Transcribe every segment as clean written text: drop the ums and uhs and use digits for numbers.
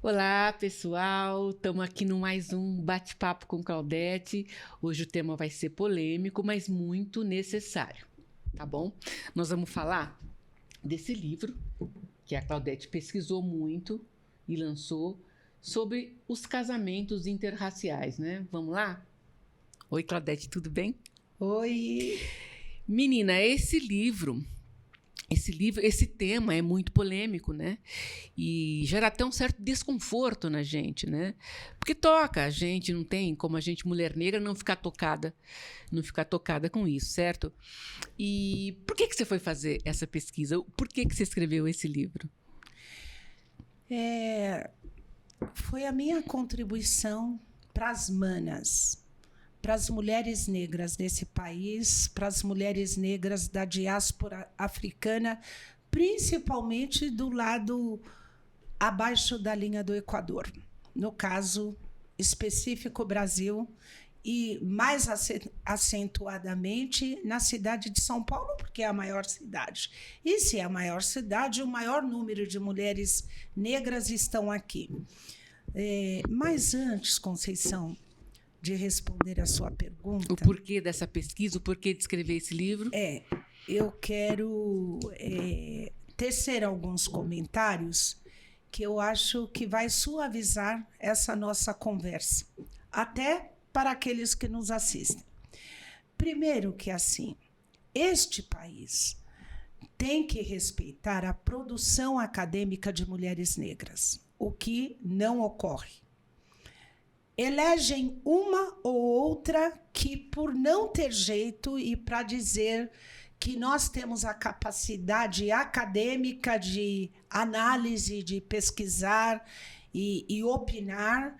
Olá, pessoal. Estamos aqui no mais um bate-papo com Claudete. Hoje o tema vai ser polêmico, mas muito necessário, tá bom? Nós vamos falar desse livro que a Claudete pesquisou muito e lançou sobre os casamentos interraciais, né? Vamos lá? Oi, Claudete, tudo bem? Oi! Menina, esse tema é muito polêmico, né? E gera até um certo desconforto na gente, né? Porque toca, a gente não tem como a gente, mulher negra, não ficar tocada com isso, certo? E por que você foi fazer essa pesquisa? Por que você escreveu esse livro? Foi a minha contribuição para as manas, para as mulheres negras desse país, para as mulheres negras da diáspora africana, principalmente do lado abaixo da linha do Equador. No caso específico, Brasil, e mais acentuadamente na cidade de São Paulo, porque é a maior cidade. E se é a maior cidade, o maior número de mulheres negras estão aqui. Mas antes, Conceição, de responder a sua pergunta... O porquê dessa pesquisa, o porquê de escrever esse livro? Eu quero tecer alguns comentários que eu acho que vai suavizar essa nossa conversa, até para aqueles que nos assistem. Primeiro que, assim, este país tem que respeitar a produção acadêmica de mulheres negras, o que não ocorre. Elegem uma ou outra que, por não ter jeito e para dizer que nós temos a capacidade acadêmica de análise, de pesquisar e opinar,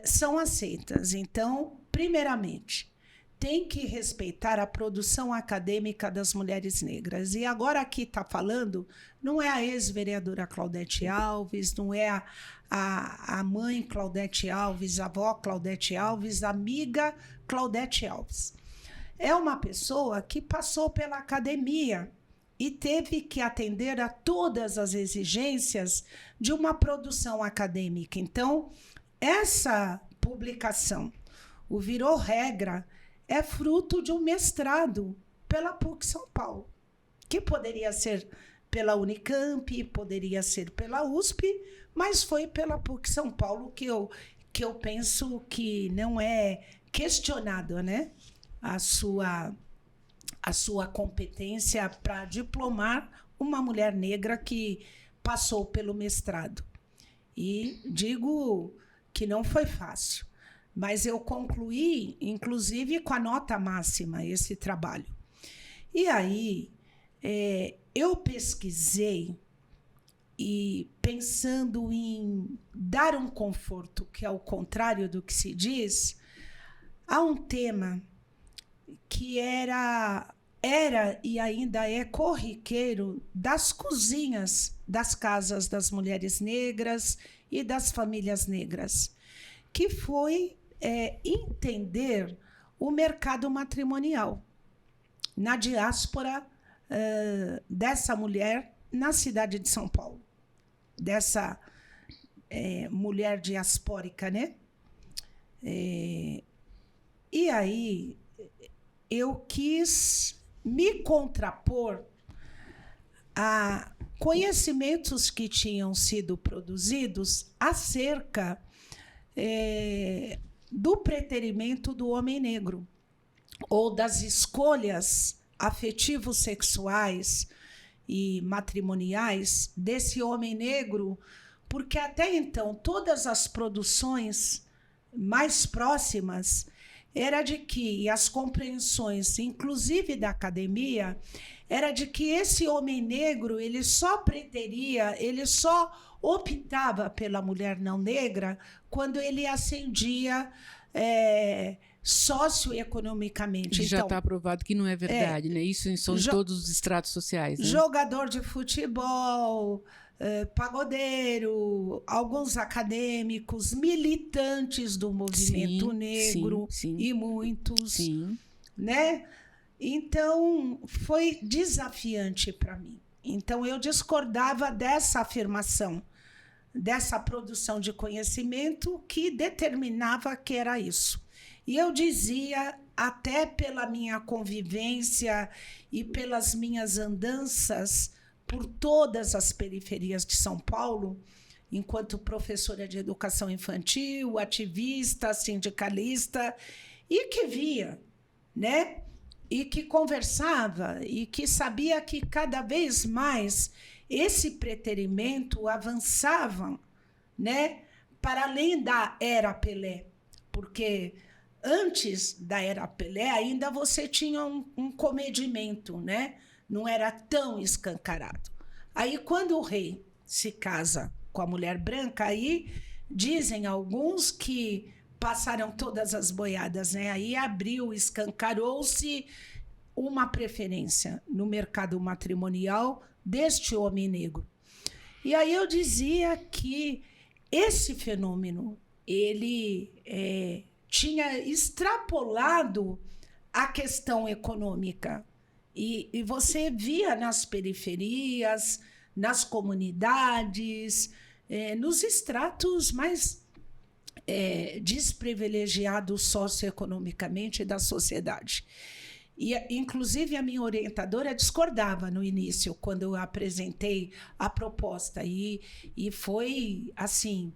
são aceitas. Então, primeiramente, tem que respeitar a produção acadêmica das mulheres negras. E agora aqui está falando, não é a ex-vereadora Claudete Alves, não é a mãe Claudete Alves, a avó Claudete Alves, a amiga Claudete Alves. É uma pessoa que passou pela academia e teve que atender a todas as exigências de uma produção acadêmica. Então, essa publicação, o Virou Regra, é fruto de um mestrado pela PUC São Paulo, que poderia ser pela Unicamp, poderia ser pela USP, mas foi pela PUC São Paulo que eu penso que não é questionado, né? A sua competência para diplomar uma mulher negra que passou pelo mestrado. E digo que não foi fácil, mas eu concluí, inclusive, com a nota máxima esse trabalho. E aí, eu pesquisei e pensando em dar um conforto, que é o contrário do que se diz, há um tema que era e ainda é corriqueiro das cozinhas das casas das mulheres negras e das famílias negras, que foi entender o mercado matrimonial na diáspora dessa mulher na cidade de São Paulo, dessa mulher diaspórica, né? E aí eu quis me contrapor a conhecimentos que tinham sido produzidos acerca do preterimento do homem negro, ou das escolhas afetivo-sexuais e matrimoniais desse homem negro, porque até então todas as produções mais próximas era de que, e as compreensões, inclusive da academia, era de que esse homem negro, ele só preteria, ele só optava pela mulher não negra quando ele ascendia socioeconomicamente. Já está provado que não é verdade, né? Isso são de todos os estratos sociais. Né? Jogador de futebol, pagodeiro, alguns acadêmicos, militantes do movimento negro, sim. e muitos, sim. Né? Então, foi desafiante para mim. Então, eu discordava dessa afirmação dessa produção de conhecimento que determinava que era isso. E eu dizia, até pela minha convivência e pelas minhas andanças por todas as periferias de São Paulo, enquanto professora de educação infantil, ativista, sindicalista, e que via, né? E que conversava, e que sabia que cada vez mais esse preterimento avançava, né? Para além da Era Pelé, porque antes da Era Pelé ainda você tinha um comedimento, né? Não era tão escancarado. Aí, quando o rei se casa com a mulher branca, aí dizem alguns que passaram todas as boiadas, né? Aí abriu, escancarou-se uma preferência no mercado matrimonial deste homem negro. E aí eu dizia que esse fenômeno, ele tinha extrapolado a questão econômica. E você via nas periferias, nas comunidades, nos estratos mais desprivilegiados socioeconomicamente da sociedade. E, inclusive, a minha orientadora discordava no início, quando eu apresentei a proposta. E foi assim...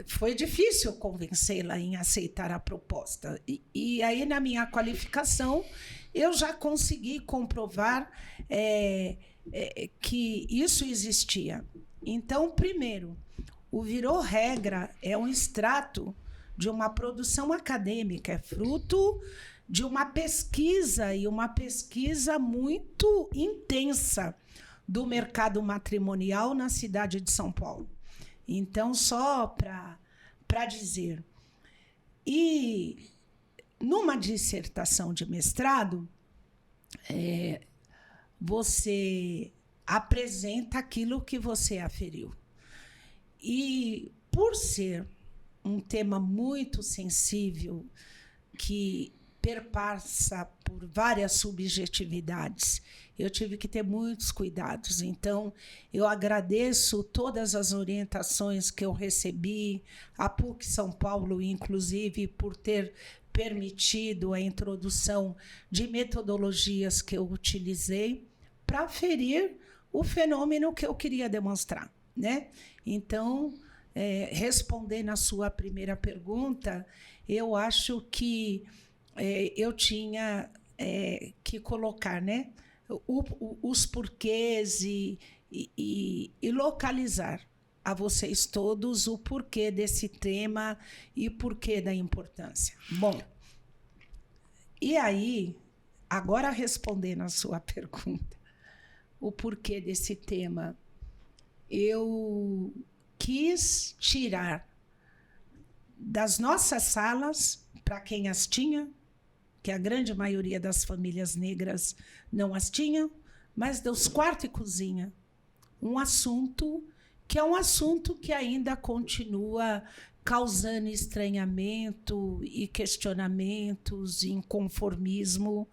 foi difícil convencê-la em aceitar a proposta. E aí, na minha qualificação, eu já consegui comprovar que isso existia. Então, primeiro, o Virou Regra é um extrato de uma produção acadêmica, é fruto de uma pesquisa, e uma pesquisa muito intensa do mercado matrimonial na cidade de São Paulo. Então, só para dizer. E numa dissertação de mestrado, você apresenta aquilo que você aferiu. E por ser um tema muito sensível, que perpassa por várias subjetividades, eu tive que ter muitos cuidados. Então, eu agradeço todas as orientações que eu recebi, a PUC São Paulo, inclusive, por ter permitido a introdução de metodologias que eu utilizei para aferir o fenômeno que eu queria demonstrar, né? Então, respondendo à sua primeira pergunta, eu acho que eu tinha que colocar, né, os porquês e localizar a vocês todos o porquê desse tema e porquê da importância. Bom, e aí, agora respondendo a sua pergunta, o porquê desse tema, eu quis tirar das nossas salas, para quem as tinha, que a grande maioria das famílias negras não as tinha, mas dos quartos e cozinha, um assunto que é um assunto que ainda continua causando estranhamento e questionamentos, inconformismo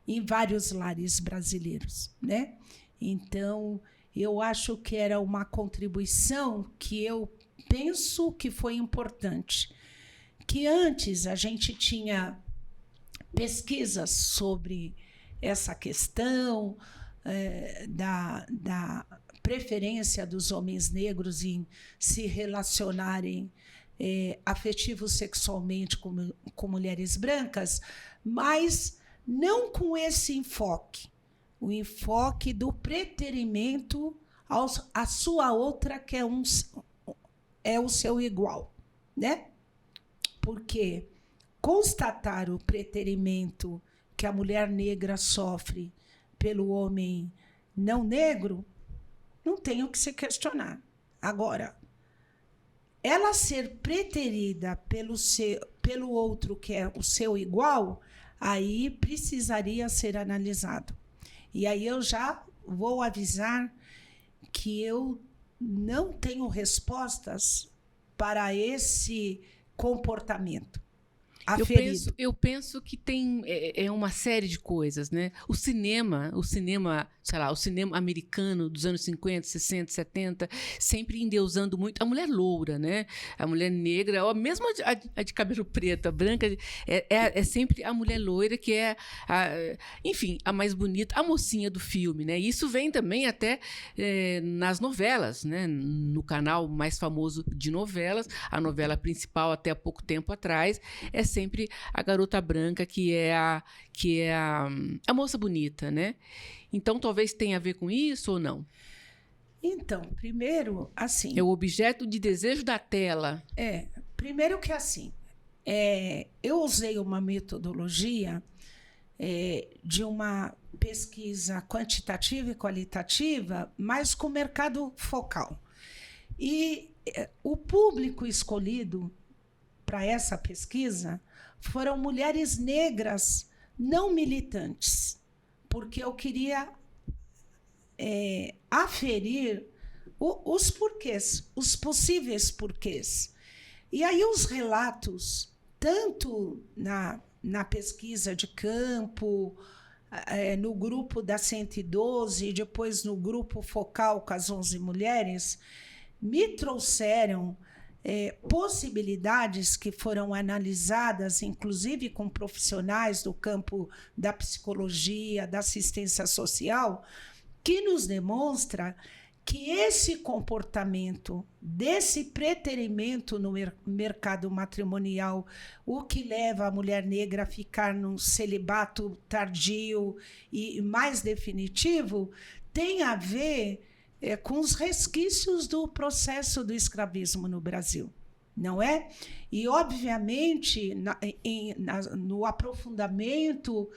em vários lares brasileiros, né? Então, eu acho que era uma contribuição que eu penso que foi importante. Que antes a gente tinha pesquisas sobre essa questão da preferência dos homens negros em se relacionarem afetivo-sexualmente com mulheres brancas, mas não com esse enfoque, o enfoque do preterimento à sua outra, que é o seu igual, né? Porque constatar o preterimento que a mulher negra sofre pelo homem não negro, não tem o que se questionar. Agora, ela ser preterida pelo outro que é o seu igual, aí precisaria ser analisado. E aí eu já vou avisar que eu não tenho respostas para esse comportamento aferido. Eu penso que tem uma série de coisas, né? O cinema sei lá, o cinema americano dos anos 50, 60, 70, sempre endeusando muito a mulher loura, né? A mulher negra, ou mesmo a de cabelo preto, a branca, é sempre a mulher loira que é, enfim, a mais bonita, a mocinha do filme, né? E isso vem também até nas novelas, né? No canal mais famoso de novelas, a novela principal até há pouco tempo atrás é sempre a garota branca que é a moça bonita, né? Então talvez tenha a ver com isso ou não? Então, primeiro, assim... É o objeto de desejo da tela. Primeiro que assim, eu usei uma metodologia de uma pesquisa quantitativa e qualitativa, mas com mercado focal. E o público escolhido para essa pesquisa foram mulheres negras não militantes, porque eu queria aferir os porquês, os possíveis porquês. E aí os relatos, tanto na pesquisa de campo, no grupo da 112 e depois no grupo focal com as 11 mulheres, me trouxeram possibilidades que foram analisadas, inclusive com profissionais do campo da psicologia, da assistência social, que nos demonstra que esse comportamento, desse preterimento no mercado matrimonial, o que leva a mulher negra a ficar num celibato tardio e mais definitivo, tem a ver com os resquícios do processo do escravismo no Brasil, não é? E, obviamente, no aprofundamento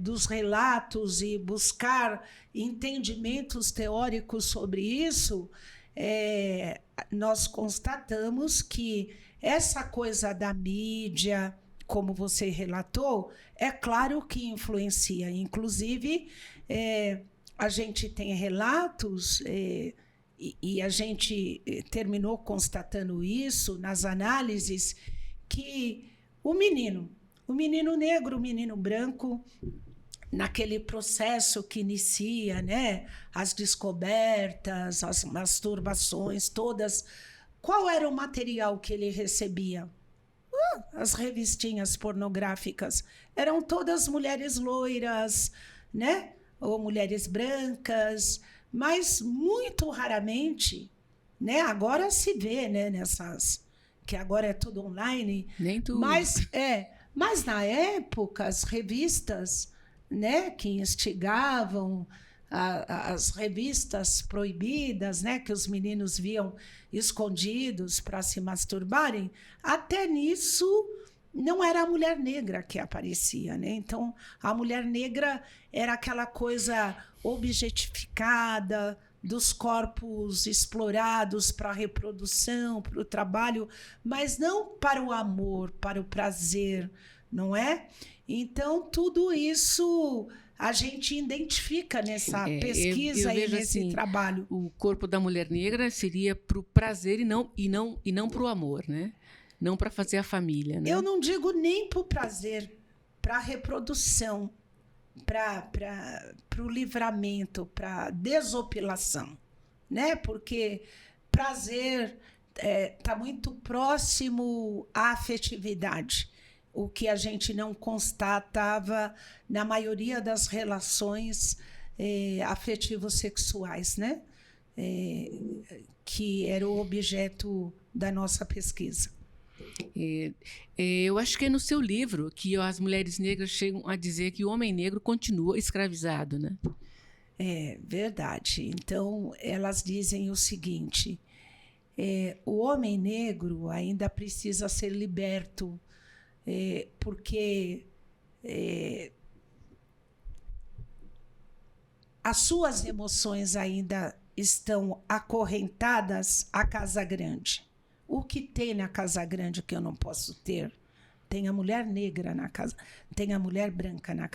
dos relatos e buscar entendimentos teóricos sobre isso, nós constatamos que essa coisa da mídia, como você relatou, é claro que influencia. Inclusive, a gente tem relatos, e a gente terminou constatando isso nas análises, que o menino negro, o menino branco, naquele processo que inicia, né, as descobertas, as masturbações todas, qual era o material que ele recebia? As revistinhas pornográficas eram todas mulheres loiras, né? Ou mulheres brancas, mas muito raramente, né? Agora se vê, né, nessas, que agora é tudo online. Nem tudo. Mas na época as revistas, né, que instigavam as revistas proibidas, né, que os meninos viam escondidos para se masturbarem, até nisso não era a mulher negra que aparecia, né? Então, a mulher negra era aquela coisa objetificada, dos corpos explorados para a reprodução, para o trabalho, mas não para o amor, para o prazer, não é? Então, tudo isso a gente identifica nessa pesquisa e nesse assim, trabalho. O corpo da mulher negra seria para o prazer e não para o amor, né? Não para fazer a família, né? Eu não digo nem para o prazer, para a reprodução, para o livramento, para a desopilação, né? Porque prazer está muito próximo à afetividade, o que a gente não constatava na maioria das relações afetivo-sexuais, né? Que era o objeto da nossa pesquisa. Eu acho que é no seu livro que as mulheres negras chegam a dizer que o homem negro continua escravizado, né? É verdade. Então, elas dizem o seguinte, o homem negro ainda precisa ser liberto, porque as suas emoções ainda estão acorrentadas à Casa Grande. O que tem na Casa Grande que eu não posso ter? Tem a mulher negra na casa, tem a mulher branca na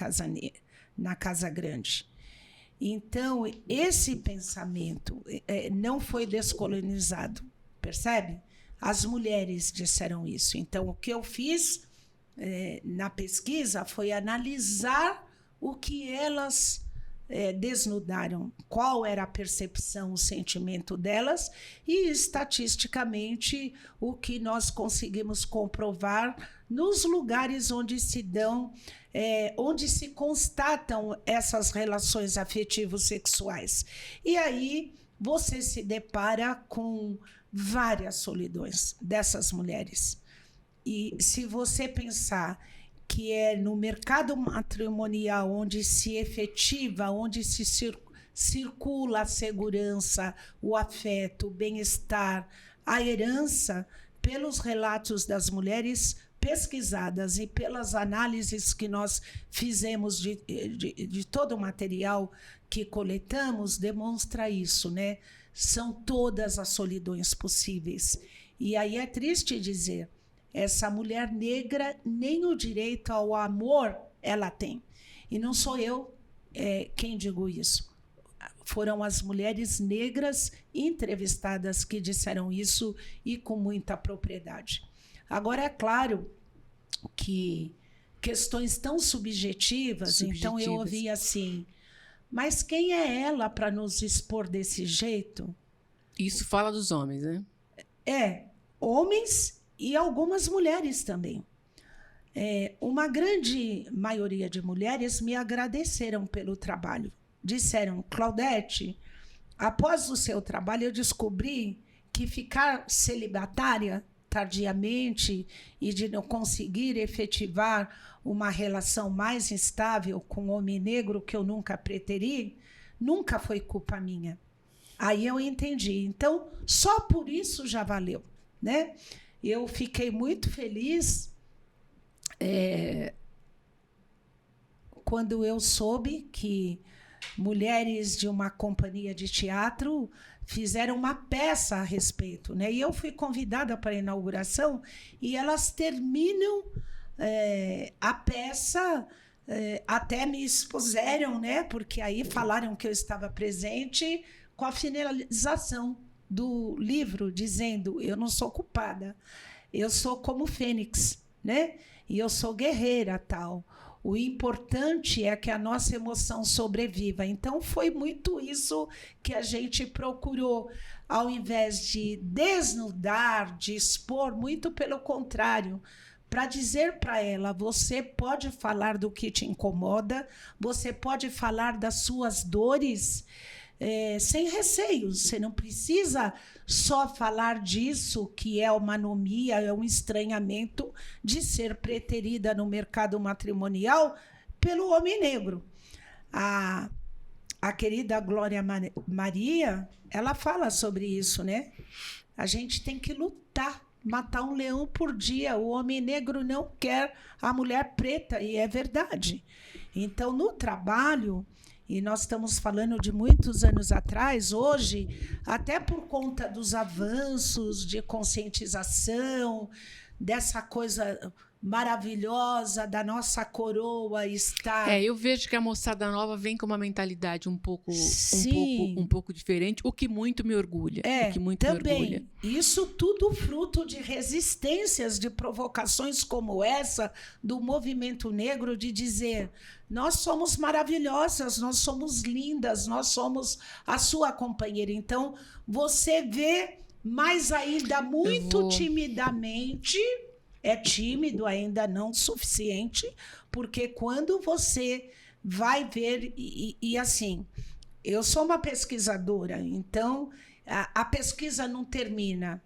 Casa Grande. Então, esse pensamento não foi descolonizado, percebe? As mulheres disseram isso. Então, o que eu fiz na pesquisa foi analisar o que elas desnudaram qual era a percepção, o sentimento delas, e estatisticamente o que nós conseguimos comprovar nos lugares onde se dão, onde se constatam essas relações afetivo-sexuais. E aí você se depara com várias solidões dessas mulheres. E se você pensar que é no mercado matrimonial onde se efetiva, onde se circula a segurança, o afeto, o bem-estar, a herança, pelos relatos das mulheres pesquisadas e pelas análises que nós fizemos de todo o material que coletamos, demonstra isso, né? São todas as solidões possíveis. E aí é triste dizer, essa mulher negra nem o direito ao amor ela tem. E não sou eu quem digo isso. Foram as mulheres negras entrevistadas que disseram isso e com muita propriedade. Agora, é claro que questões tão subjetivas, então eu ouvi assim, mas quem é ela para nos expor desse jeito? Isso fala dos homens, né? Homens e algumas mulheres também. Uma grande maioria de mulheres me agradeceram pelo trabalho. Disseram, Claudete, após o seu trabalho eu descobri que ficar celibatária tardiamente e de não conseguir efetivar uma relação mais estável com um homem negro que eu nunca preteri, nunca foi culpa minha. Aí eu entendi. Então, só por isso já valeu, né? Eu fiquei muito feliz quando eu soube que mulheres de uma companhia de teatro fizeram uma peça a respeito, né? E eu fui convidada para a inauguração e elas terminam a peça, até me expuseram, né? Porque aí falaram que eu estava presente com a finalização do livro, dizendo, eu não sou culpada, eu sou como Fênix, né? E eu sou guerreira, tal. O importante é que a nossa emoção sobreviva. Então, foi muito isso que a gente procurou, ao invés de desnudar, de expor, muito pelo contrário, para dizer para ela, você pode falar do que te incomoda, você pode falar das suas dores, sem receios. Você não precisa só falar disso, que é uma anomia, é um estranhamento de ser preterida no mercado matrimonial pelo homem negro. A querida Glória Maria, ela fala sobre isso, né? A gente tem que lutar, matar um leão por dia. O homem negro não quer a mulher preta, e é verdade. Então, no trabalho, e nós estamos falando de muitos anos atrás, hoje, até por conta dos avanços de conscientização, dessa coisa maravilhosa da nossa coroa estar... eu vejo que a moçada nova vem com uma mentalidade um pouco diferente, o que muito me orgulha. O que muito também. Me orgulha. Isso tudo fruto de resistências, de provocações como essa, do movimento negro, de dizer, nós somos maravilhosas, nós somos lindas, nós somos a sua companheira. Então, você vê mais ainda muito timidamente... É tímido, ainda não suficiente, porque quando você vai ver... E assim, eu sou uma pesquisadora, então a pesquisa não termina.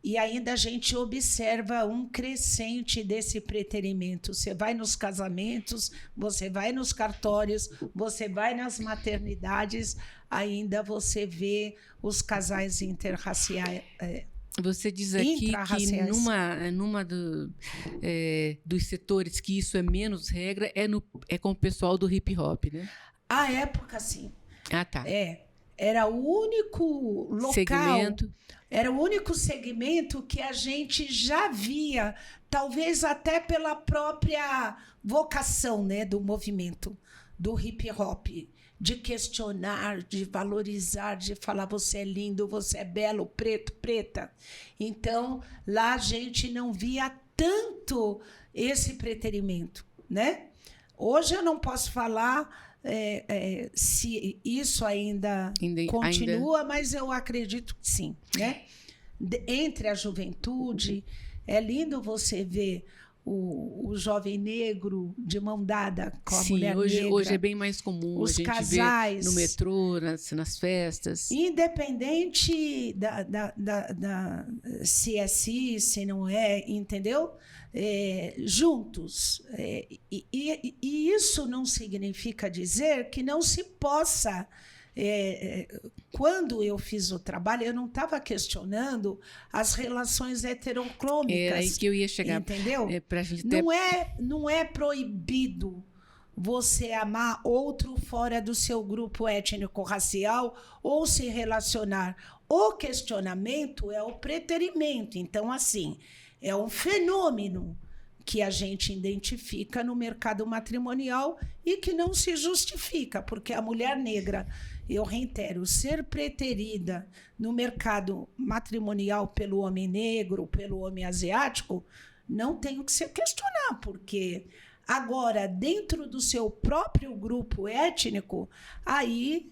E ainda a gente observa um crescente desse preterimento. Você vai nos casamentos, você vai nos cartórios, você vai nas maternidades, ainda você vê os casais interraciais... Você diz aqui que numa dos setores que isso é menos regra é com o pessoal do hip hop, né? À época, sim. Ah, tá. Era o único local, segmento. Era o único segmento que a gente já via, talvez até pela própria vocação, né, do movimento do hip hop, de questionar, de valorizar, de falar você é lindo, você é belo, preto, preta. Então, lá a gente não via tanto esse preterimento, né? Hoje eu não posso falar se isso ainda continua, mas eu acredito que sim, né? Entre a juventude, é lindo você ver o jovem negro de mão dada com a mulher negra. Hoje é bem mais comum os a gente casais, ver no metrô, nas festas. Independente se é cis, se não é, entendeu? Juntos. E isso não significa dizer que não se possa... quando eu fiz o trabalho, eu não estava questionando as relações heterocrômicas. Era aí que eu ia chegar. Entendeu? Pra gente Não é proibido você amar outro fora do seu grupo étnico-racial ou se relacionar. O questionamento é o preterimento. Então, assim, é um fenômeno que a gente identifica no mercado matrimonial e que não se justifica, porque a mulher negra, eu reitero, ser preterida no mercado matrimonial pelo homem negro, pelo homem asiático, não tem o que se questionar, porque agora, dentro do seu próprio grupo étnico, aí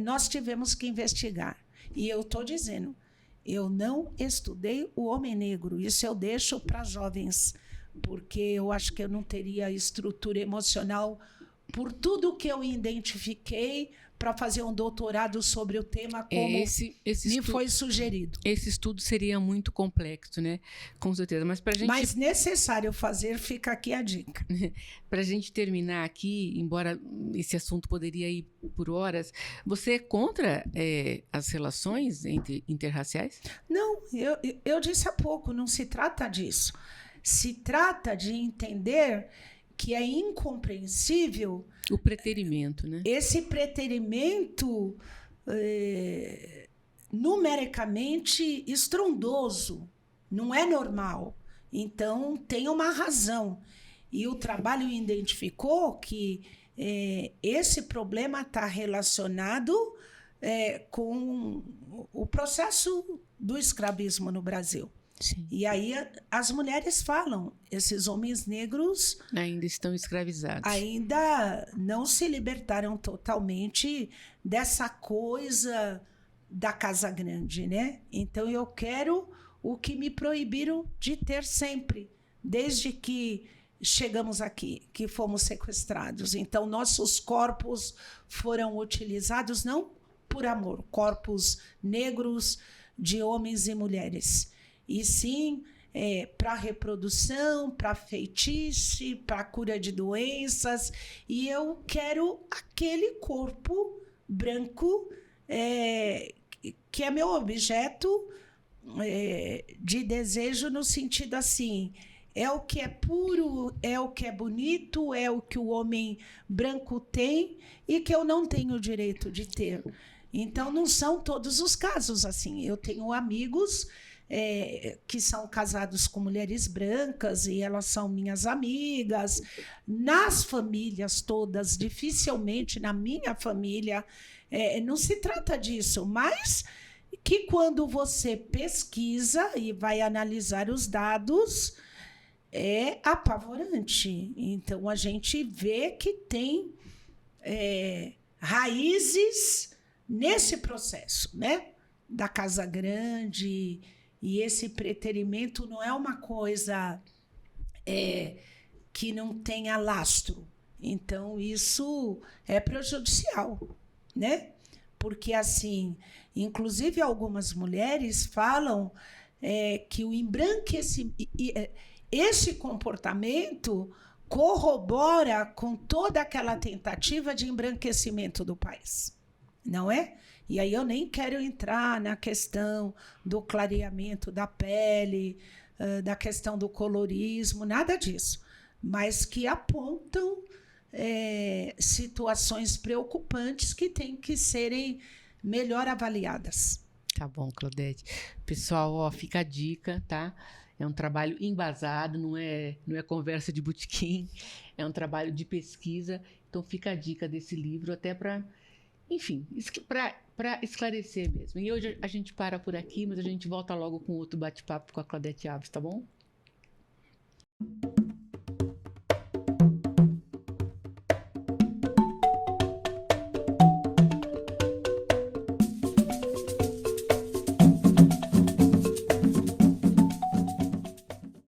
nós tivemos que investigar. E eu estou dizendo, eu não estudei o homem negro, isso eu deixo para jovens, porque eu acho que eu não teria estrutura emocional por tudo que eu identifiquei para fazer um doutorado sobre o tema, como me foi sugerido. Esse estudo seria muito complexo, né? Com certeza. Mas necessário fazer, fica aqui a dica. Para a gente terminar aqui, embora esse assunto poderia ir por horas, você é contra as relações interraciais? Não, eu disse há pouco, não se trata disso. Se trata de entender que é incompreensível... O preterimento, né? Esse preterimento numericamente estrondoso, não é normal. Então, tem uma razão. E o trabalho identificou que esse problema está relacionado com o processo do escravismo no Brasil. Sim. E aí as mulheres falam, esses homens negros ainda estão escravizados. Ainda não se libertaram totalmente dessa coisa da Casa Grande, né? Então eu quero o que me proibiram de ter sempre, desde que chegamos aqui, que fomos sequestrados. Então nossos corpos foram utilizados não por amor, corpos negros de homens e mulheres, e sim para reprodução, para feitiço, para cura de doenças. E eu quero aquele corpo branco que é meu objeto de desejo, no sentido assim, é o que é puro, é o que é bonito, é o que o homem branco tem e que eu não tenho o direito de ter. Então, não são todos os casos assim. Eu tenho amigos que são casados com mulheres brancas e elas são minhas amigas. Nas famílias todas, dificilmente na minha família, não se trata disso, mas que quando você pesquisa e vai analisar os dados, é apavorante. Então, a gente vê que tem raízes nesse processo, né? Da Casa Grande. E esse preterimento não é uma coisa que não tenha lastro. Então, isso é prejudicial, né? Porque, assim, inclusive algumas mulheres falam que o esse comportamento corrobora com toda aquela tentativa de embranquecimento do país, não é? E aí eu nem quero entrar na questão do clareamento da pele, da questão do colorismo, nada disso, mas que apontam situações preocupantes que têm que serem melhor avaliadas. Tá bom, Claudete. Pessoal, ó, fica a dica, tá? É um trabalho embasado, não é conversa de botequim, é um trabalho de pesquisa. Então fica a dica desse livro, até para, enfim, para esclarecer mesmo. E hoje a gente para por aqui, mas a gente volta logo com outro bate-papo com a Claudete Alves, tá bom?